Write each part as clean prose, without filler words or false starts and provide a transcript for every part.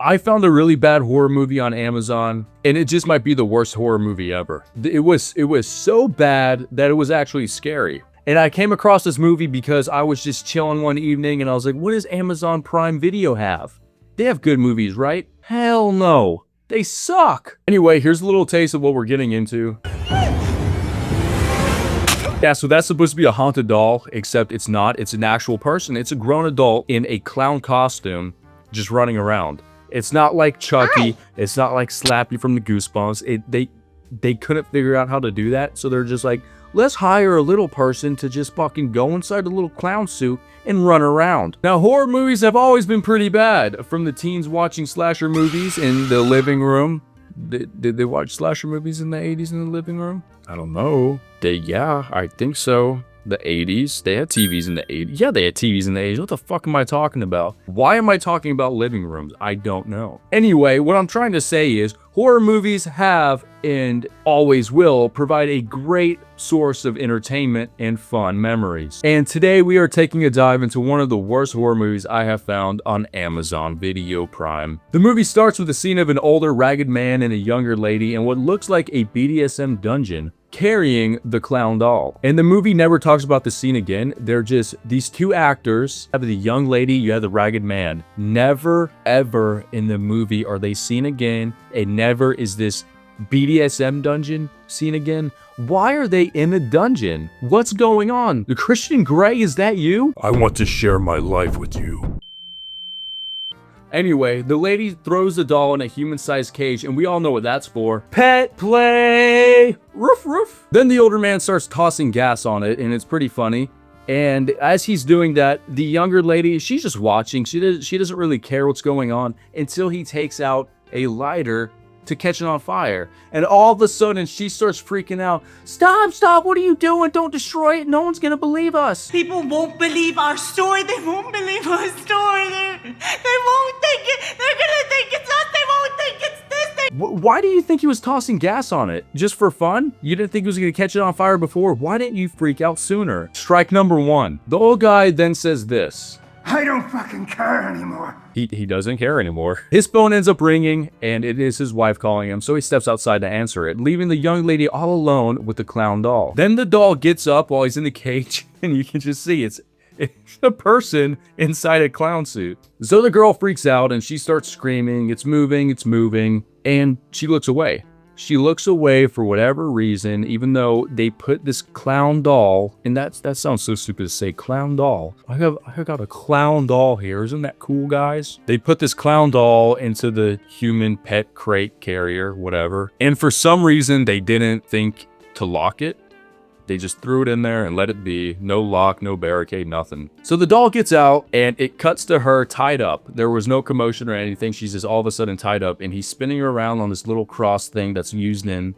I found a really bad horror movie on Amazon, and it just might be the worst horror movie ever. It was so bad that it was actually scary. And I came across this movie because I was just chilling one evening and I was like, what does Amazon Prime Video have? They have good movies, right? Hell no. They suck. Anyway, here's a little taste of what we're getting into. Yeah, so that's supposed to be a haunted doll, except it's not. It's an actual person. It's a grown adult in a clown costume just running around. It's not like Chucky. It's not like Slappy from the Goosebumps. They couldn't figure out how to do that, so they're just like, let's hire a little person to just fucking go inside a little clown suit and run around. Now, horror movies have always been pretty bad. From the teens watching slasher movies in the living room. Did they watch slasher movies in the 80s in the living room? I don't know. Yeah, I think so. The 80s, they had TVs in the 80s. Yeah, they had TVs in the 80s. What the fuck am I talking about? Why am I talking about living rooms? I don't know. Anyway, what I'm trying to say is horror movies have and always will provide a great source of entertainment and fun memories. And today we are taking a dive into one of the worst horror movies I have found on Amazon Video Prime. The movie starts with a scene of an older ragged man and a younger lady in what looks like a BDSM dungeon, carrying the clown doll. And the movie never talks about the scene again. They're just these two actors. You have the young lady, you have the ragged man. Never ever in the movie are they seen again, and never is this BDSM dungeon seen again. Why are they in a dungeon? What's going on? The Christian Grey, is that you? I want to share my life with you. Anyway, the lady throws the doll in a human-sized cage, and we all know what that's for. Pet play! Roof, roof. Then the older man starts tossing gas on it, and it's pretty funny. And as he's doing that, the younger lady, she's just watching. She doesn't really care what's going on until he takes out a lighter to catch it on fire. And all of a sudden, she starts freaking out. Stop, stop, what are you doing? Don't destroy it. No one's gonna believe us. People won't believe our story. They won't believe our story. They won't think it. They're gonna think it's us. They won't think it's this. Why do you think he was tossing gas on it? Just for fun? You didn't think he was gonna catch it on fire before? Why didn't you freak out sooner? Strike number one. The old guy then says this. I don't fucking care anymore. He doesn't care anymore. His phone ends up ringing, and it is his wife calling him, so he steps outside to answer it, leaving the young lady all alone with the clown doll. Then the doll gets up while he's in the cage, and you can just see it's a person inside a clown suit. So the girl freaks out, and she starts screaming, it's moving, and she looks away. She looks away for whatever reason, even though they put this clown doll, and that sounds so stupid to say, clown doll. I got a clown doll here. Isn't that cool, guys? They put this clown doll into the human pet crate carrier, whatever. And for some reason, they didn't think to lock it. They just threw it in there and let it be. No lock, no barricade, nothing. So the doll gets out and it cuts to her tied up. There was no commotion or anything. She's just all of a sudden tied up and he's spinning her around on this little cross thing that's used in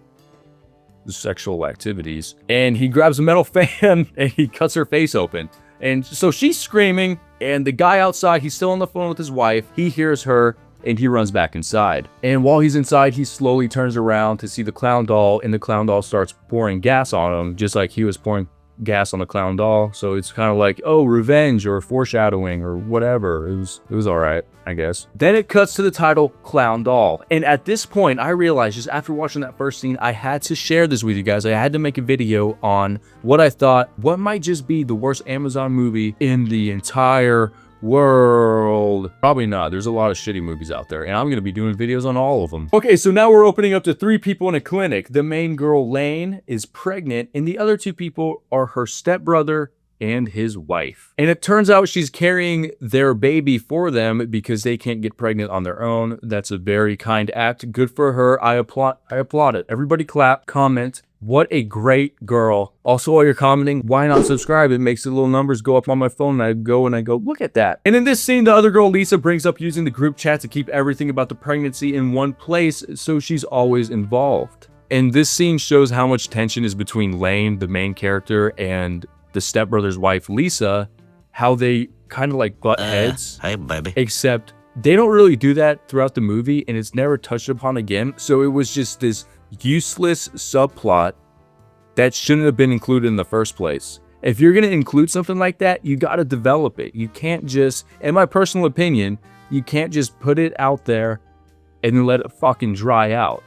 the sexual activities. And he grabs a metal fan and he cuts her face open. And so she's screaming and the guy outside, he's still on the phone with his wife. He hears her and he runs back inside. And while he's inside, he slowly turns around to see the clown doll, and the clown doll starts pouring gas on him, just like he was pouring gas on the clown doll. So it's kind of like, oh, revenge or foreshadowing or whatever. It was all right, I guess. Then it cuts to the title, Clown Doll. And at this point, I realized just after watching that first scene, I had to share this with you guys. I had to make a video on what I thought, what might just be the worst Amazon movie in the entire world. Probably not. There's a lot of shitty movies out there, and I'm gonna be doing videos on all of them. Okay, so now we're opening up to 3 people in a clinic. The main girl, Lane, is pregnant, and the other 2 people are her stepbrother and his wife. And it turns out she's carrying their baby for them because they can't get pregnant on their own. That's a very kind act. Good for her. I applaud it. Everybody clap, comment. What a great girl. Also, while you're commenting, why not subscribe? It makes the little numbers go up on my phone, and I go, look at that. And in this scene, the other girl, Lisa, brings up using the group chat to keep everything about the pregnancy in one place, so she's always involved. And this scene shows how much tension is between Lane, the main character, and the stepbrother's wife, Lisa, how they kind of like butt heads. Hey, baby. Except they don't really do that throughout the movie, and it's never touched upon again. So it was just this useless subplot that shouldn't have been included in the first place. If you're going to include something like that, you got to develop it. You can't just, in my personal opinion, You can't just put it out there and then let it fucking dry out.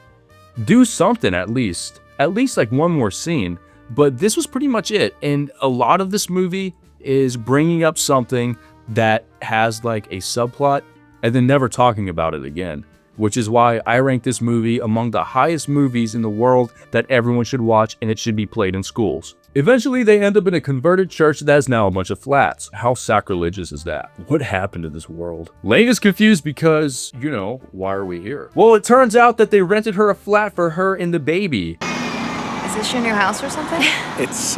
Do something at least like one more scene. But this was pretty much it. And a lot of this movie is bringing up something that has like a subplot and then never talking about it again, which is why I rank this movie among the highest movies in the world that everyone should watch, and it should be played in schools. Eventually, they end up in a converted church that is now a bunch of flats. How sacrilegious is that? What happened to this world? Lane is confused because, you know, why are we here? Well, it turns out that they rented her a flat for her and the baby. Is this your new house or something? It's,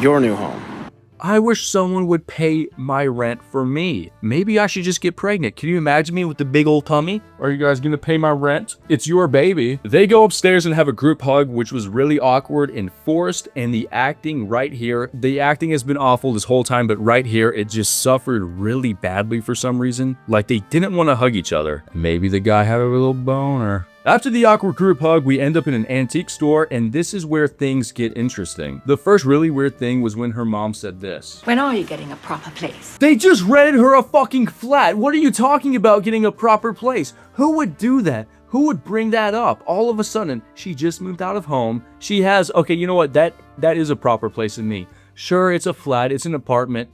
your new home. I wish someone would pay my rent for me. Maybe I should just get pregnant. Can you imagine me with the big old tummy? Are you guys gonna pay my rent? It's your baby. They go upstairs and have a group hug, which was really awkward and forced, and the acting right here, the acting has been awful this whole time, but right here, it just suffered really badly for some reason. Like they didn't want to hug each other. Maybe the guy had a little boner. After the awkward group hug, we end up in an antique store, and this is where things get interesting. The first really weird thing was when her mom said this. When are you getting a proper place? They just rented her a fucking flat. What are you talking about getting a proper place? Who would do that? Who would bring that up? All of a sudden, she just moved out of home. She has, okay, you know what? That is a proper place in me. Sure, it's a flat, it's an apartment.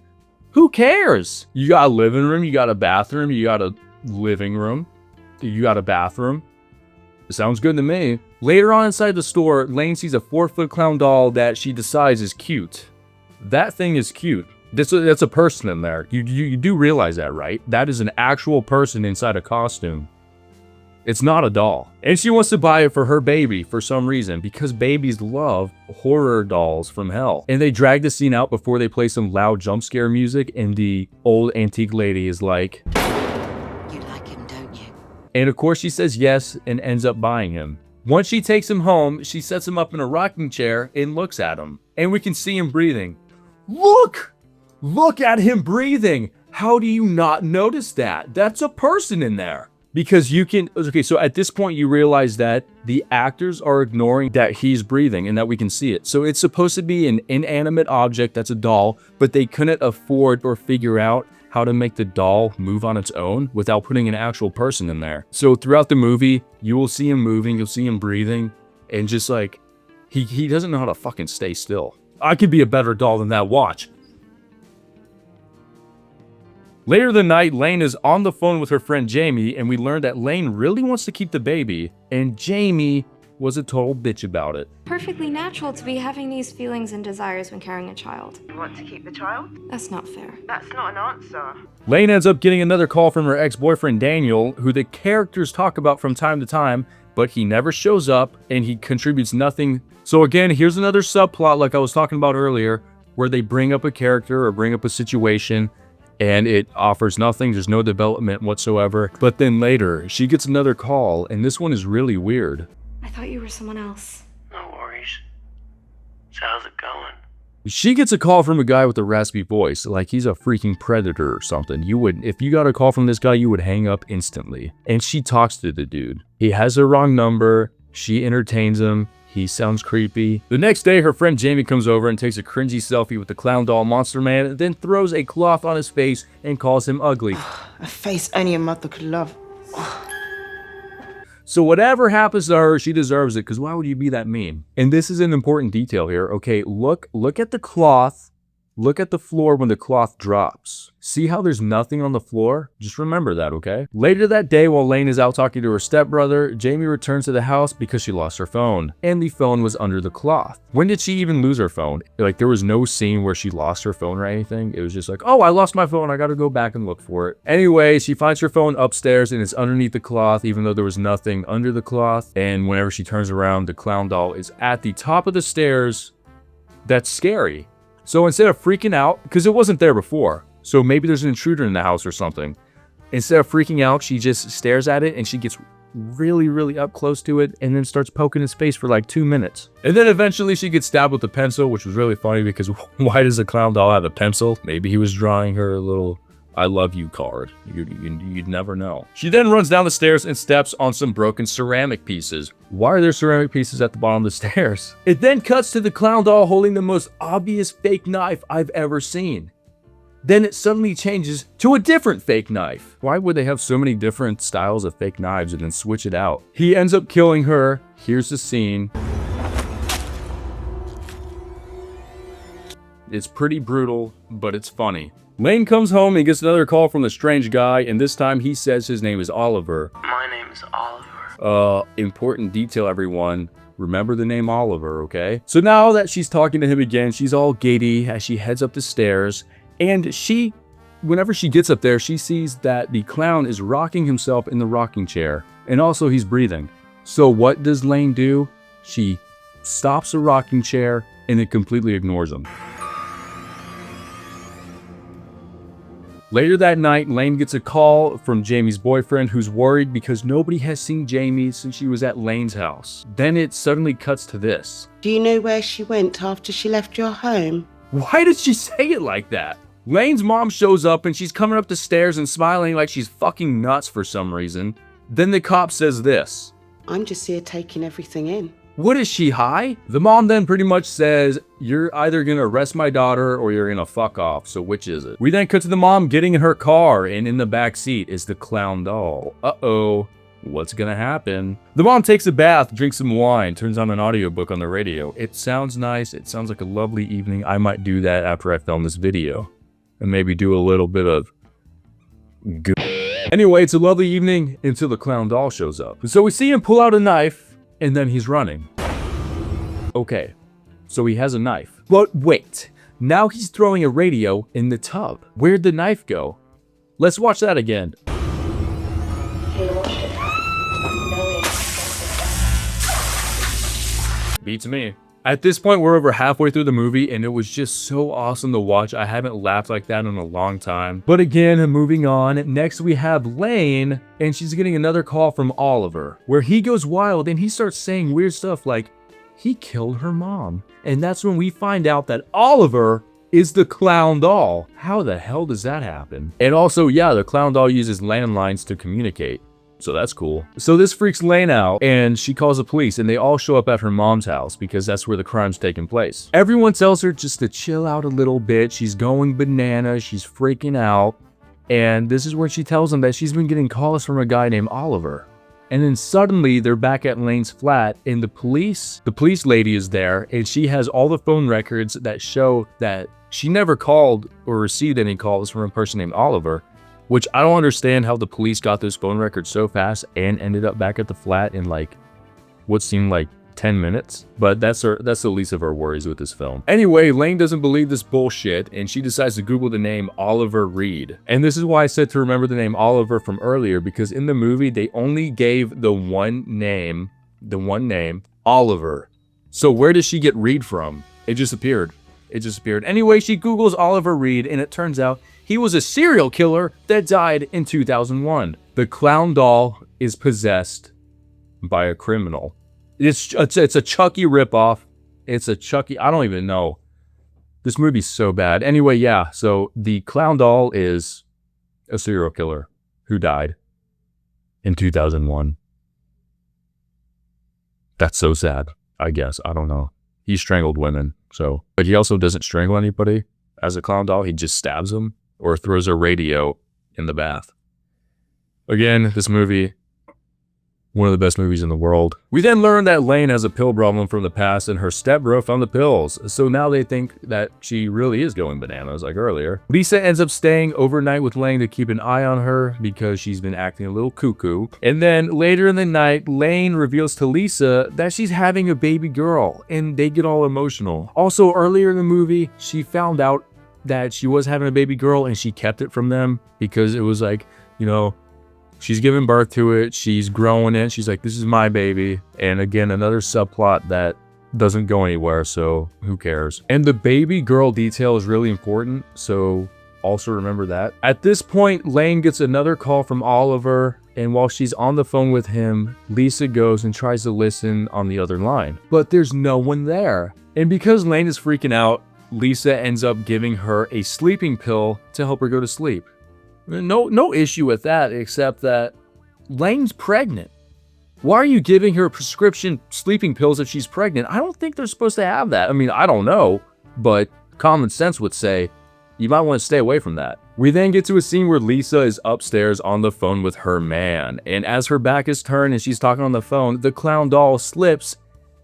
Who cares? You got a living room, you got a bathroom, you got a living room, you got a bathroom. Sounds good to me. Later on inside the store, Lane sees a 4-foot clown doll that she decides is cute. That thing is cute. That's a person in there. You do realize that, right? That is an actual person inside a costume. It's not a doll. And she wants to buy it for her baby for some reason, because babies love horror dolls from hell. And they drag the scene out before they play some loud jump scare music, and the old antique lady is like, You like him, don't you? and of course she says yes and ends up buying him. Once she takes him home, she sets him up in a rocking chair and looks at him. And we can see him breathing. Look! Look at him breathing! How do you not notice that? That's a person in there. Because you can, okay, so at this point you realize that the actors are ignoring that he's breathing and that we can see it. So it's supposed to be an inanimate object that's a doll, but they couldn't afford or figure out how to make the doll move on its own without putting an actual person in there. So throughout the movie, you will see him moving, you'll see him breathing, and just like, he doesn't know how to fucking stay still. I could be a better doll than that, watch. Later that night, Lane is on the phone with her friend Jamie, and we learn that Lane really wants to keep the baby, and Jamie was a total bitch about it. Perfectly natural to be having these feelings and desires when carrying a child. You want to keep the child? That's not fair. That's not an answer. Lane ends up getting another call from her ex-boyfriend Daniel, who the characters talk about from time to time, but he never shows up and he contributes nothing. So again, here's another subplot like I was talking about earlier, where they bring up a character or bring up a situation and it offers nothing. There's no development whatsoever. But then later, she gets another call, and this one is really weird. I thought you were someone else. No worries. So how's it going? She gets a call from a guy with a raspy voice, like he's a freaking predator or something. You would, if you got a call from this guy, you would hang up instantly. And she talks to the dude. He has the wrong number. She entertains him. He sounds creepy. The next day, her friend Jamie comes over and takes a cringy selfie with the clown doll monster man, then throws a cloth on his face and calls him ugly. A face only a mother could love. So whatever happens to her, she deserves it, because why would you be that mean? And this is an important detail here. Okay, look at the cloth. Look at the floor when the cloth drops. See how there's nothing on the floor? Just remember that, okay? Later that day, while Lane is out talking to her stepbrother, Jamie returns to the house because she lost her phone. And the phone was under the cloth. When did she even lose her phone? Like, there was no scene where she lost her phone or anything. It was just like, oh, I lost my phone. I gotta go back and look for it. Anyway, she finds her phone upstairs and it's underneath the cloth, even though there was nothing under the cloth. And whenever she turns around, the clown doll is at the top of the stairs. That's scary. So instead of freaking out, because it wasn't there before, so maybe there's an intruder in the house or something. Instead of freaking out, she just stares at it and she gets really, really up close to it and then starts poking its face for like 2 minutes. And then eventually she gets stabbed with a pencil, which was really funny because why does a clown doll have a pencil? Maybe he was drawing her a little I love you card. You'd never know. She then runs down the stairs and steps on some broken ceramic pieces. Why are there ceramic pieces at the bottom of the stairs? It then cuts to the clown doll holding the most obvious fake knife I've ever seen. Then it suddenly changes to a different fake knife. Why would they have so many different styles of fake knives and then switch it out? He ends up killing her. Here's the scene. It's pretty brutal, but it's funny. Lane comes home and gets another call from the strange guy, and this time he says his name is Oliver. My name is Oliver. Important detail, everyone. Remember the name Oliver, okay? So now that she's talking to him again, she's all giddy as she heads up the stairs, and whenever she gets up there, she sees that the clown is rocking himself in the rocking chair, and also he's breathing. So what does Lane do? She stops the rocking chair and it completely ignores him. Later that night, Lane gets a call from Jamie's boyfriend who's worried because nobody has seen Jamie since she was at Lane's house. Then it suddenly cuts to this. Do you know where she went after she left your home? Why did she say it like that? Lane's mom shows up and she's coming up the stairs and smiling like she's fucking nuts for some reason. Then the cop says this. I'm just here taking everything in. What is she, high? The mom then pretty much says, you're either gonna arrest my daughter or you're gonna fuck off, so which is it? We then cut to the mom getting in her car, and in the back seat is the clown doll. Uh-oh, what's gonna happen? The mom takes a bath, drinks some wine, turns on an audiobook on the radio. It sounds nice, it sounds like a lovely evening. I might do that after I film this video. And maybe do a little bit of good. Anyway, it's a lovely evening until the clown doll shows up. So we see him pull out a knife, and then he's running. Okay, so he has a knife. But wait, now he's throwing a radio in the tub. Where'd the knife go? Let's watch that again. Beats me. At this point, we're over halfway through the movie, and it was just so awesome to watch. I haven't laughed like that in a long time. But again, moving on. Next, we have Lane, and she's getting another call from Oliver, where he goes wild and he starts saying weird stuff like, he killed her mom. And that's when we find out that Oliver is the clown doll. How the hell does that happen? And also, yeah, the clown doll uses landlines to communicate. So that's cool. So this freaks Lane out and she calls the police, and they all show up at her mom's house because that's where the crime's taking place. Everyone tells her just to chill out a little bit. She's going bananas. She's freaking out. And this is where she tells them that she's been getting calls from a guy named Oliver. And then suddenly they're back at Lane's flat, and the police lady is there, and she has all the phone records that show that she never called or received any calls from a person named Oliver. Which I don't understand how the police got those phone records so fast and ended up back at the flat in like what seemed like 10 minutes. But that's the least of her worries with this film. Anyway, Lane doesn't believe this bullshit, and she decides to Google the name Oliver Reed. And this is why I said to remember the name Oliver from earlier, because in the movie they only gave the one name, Oliver. So where does she get Reed from? It just appeared. Anyway, she Googles Oliver Reed, and it turns out he was a serial killer that died in 2001. The clown doll is possessed by a criminal. It's a Chucky ripoff. It's a Chucky, I don't even know. This movie's so bad. Anyway, yeah, so the clown doll is a serial killer who died in 2001. That's so sad, I guess. I don't know. He strangled women, so. But he also doesn't strangle anybody. As a clown doll, he just stabs them or throws a radio in the bath. Again, this movie, one of the best movies in the world. We then learn that Lane has a pill problem from the past, and her stepbro found the pills. So now they think that she really is going bananas like earlier. Lisa ends up staying overnight with Lane to keep an eye on her because she's been acting a little cuckoo. And then later in the night, Lane reveals to Lisa that she's having a baby girl, and they get all emotional. Also, earlier in the movie, she found out that she was having a baby girl and she kept it from them because it was like, you know, she's giving birth to it, she's growing it, she's like, this is my baby. And again, another subplot that doesn't go anywhere, so who cares? And the baby girl detail is really important, so also remember that. At this point, Lane gets another call from Oliver, and while she's on the phone with him, Lisa goes and tries to listen on the other line. But there's no one there. And because Lane is freaking out, Lisa ends up giving her a sleeping pill to help her go to sleep. No issue with that, except that Lane's pregnant. Why are you giving her prescription sleeping pills if she's pregnant? I don't think they're supposed to have that. I mean, I don't know, but common sense would say You might want to stay away from that. We then get to a scene where Lisa is upstairs on the phone with her man. And as her back is turned and she's talking on the phone, the clown doll slips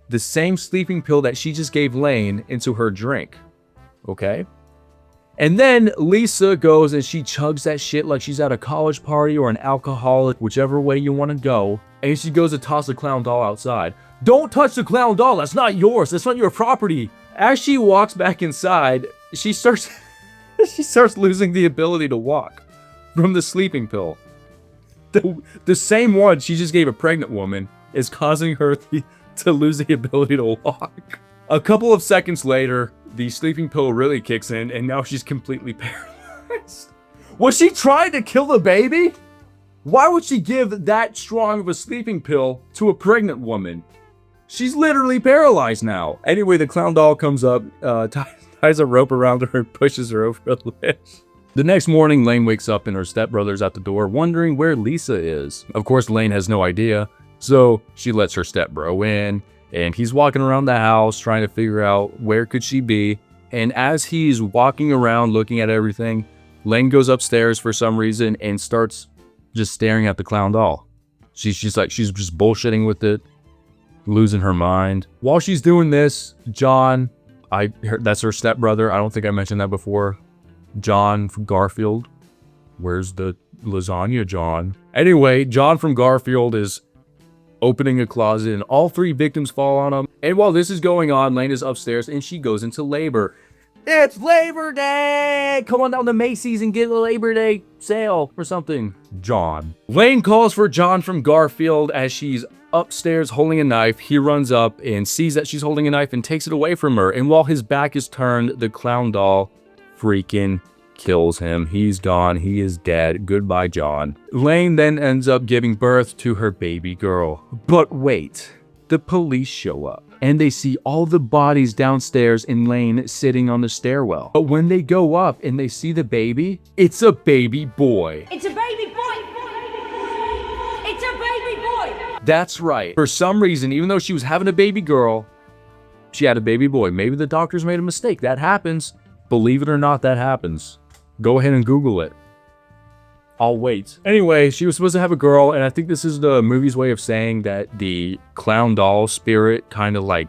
the same sleeping pill that she just gave Lane into her drink. Okay? And then Lisa goes and she chugs that shit like she's at a college party or an alcoholic, whichever way you want to go. And she goes to toss the clown doll outside. Don't touch the clown doll. That's not yours. That's not your property. As she walks back inside, she starts losing the ability to walk from the sleeping pill. The same one she just gave a pregnant woman is causing her to lose the ability to walk. A couple of seconds later, the sleeping pill really kicks in, and now she's completely paralyzed. Was she trying to kill the baby? Why would she give that strong of a sleeping pill to a pregnant woman? She's literally paralyzed now. Anyway, the clown doll comes up, ties a rope around her, and pushes her over the ledge. The next morning, Lane wakes up and her stepbrother's at the door, wondering where Lisa is. Of course, Lane has no idea, so she lets her stepbro in. And he's walking around the house trying to figure out where could she be. And as he's walking around looking at everything, Lane goes upstairs for some reason and starts just staring at the clown doll. She's just bullshitting with it, losing her mind. While she's doing this, John, that's her stepbrother. I don't think I mentioned that before. John from Garfield. Where's the lasagna, John? Anyway, John from Garfield is opening a closet and all three victims fall on him. And while this is going on, Lane is upstairs and she goes into labor. It's Labor Day! Come on down to Macy's and get a Labor Day sale or something. John. Lane calls for John from Garfield as she's upstairs holding a knife. He runs up and sees that she's holding a knife and takes it away from her. And while his back is turned, the clown doll freaking kills him. He's gone. He is dead. Goodbye, John. Lane then ends up giving birth to her baby girl. But wait, the police show up and they see all the bodies downstairs and Lane sitting on the stairwell. But when they go up and they see the baby, it's a baby boy. It's a baby boy! It's a baby boy! That's right. For some reason, even though she was having a baby girl, she had a baby boy. Maybe the doctors made a mistake. That happens. Believe it or not, that happens. Go ahead and Google it. I'll wait. Anyway, she was supposed to have a girl, and I think this is the movie's way of saying that the clown doll spirit kind of like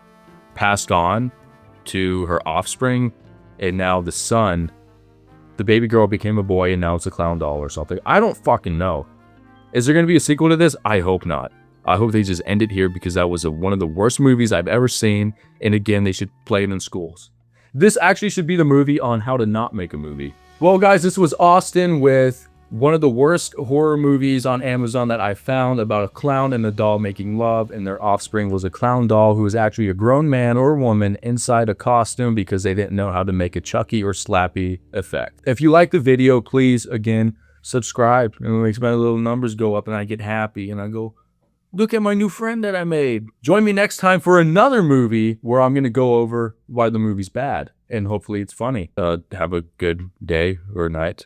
passed on to her offspring, and now the son, the baby girl became a boy, and now it's a clown doll or something. I don't fucking know. Is there going to be a sequel to this? I hope not. I hope they just end it here because that was one of the worst movies I've ever seen, and again, they should play it in schools. This actually should be the movie on how to not make a movie. Well, guys, this was Austin with one of the worst horror movies on Amazon that I found about a clown and a doll making love, and their offspring was a clown doll who was actually a grown man or woman inside a costume because they didn't know how to make a Chucky or Slappy effect. If you like the video, please, again, subscribe. It makes my little numbers go up and I get happy and I go, look at my new friend that I made. Join me next time for another movie where I'm going to go over why the movie's bad. And hopefully it's funny. Have a good day or night.